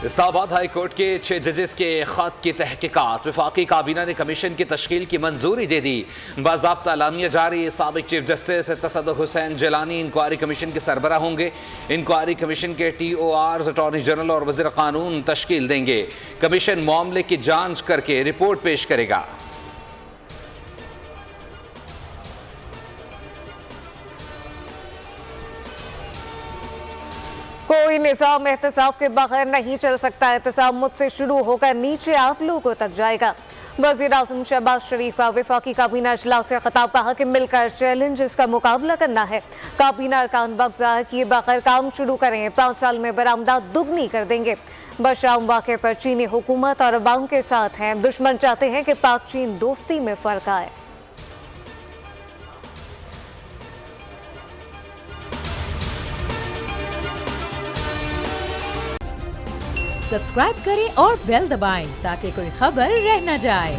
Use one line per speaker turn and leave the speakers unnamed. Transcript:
Islamabad high court के 6 जजेस के खत की तहकीकात। वफाकी काबीना ने कमीशन की तश्कील की मंजूरी दे दी। बाज़ाब्ता एलामिया जारी। साबिक chief justice Tassaduq Hussain Jilani inquiry commission के सरबराह होंगे। इंक्वायरी कमीशन के TORs अटॉर्नी जनरल और वज़ीर कानून तश्कील देंगे। कमीशन मामले की जांच करके रिपोर्ट पेश करेगा।
कोई निज़ाम एहतसाब के बगैर नहीं चल सकता। एहतसाब मुझसे शुरू होकर नीचे आप लोगों तक जाएगा। वज़ीर आज़म शहबाज शरीफ का वफाकी काबीना इजलास से खिताब। कहा कि मिलकर चैलेंजेस का मुकाबला करना है। काबीना अरकान वक्त ज़ाहिर किए बगैर काम शुरू करें। 5 साल में बरामदात दुगनी कर देंगे। बशाम वाक़े पर चीनी हुकूमत और अवाम के साथ हैं। दुश्मन चाहते हैं कि पाक चीन दोस्ती में फ़र्क आए।
सब्सक्राइब करें और बेल दबाएं ताकि कोई खबर रह न जाए।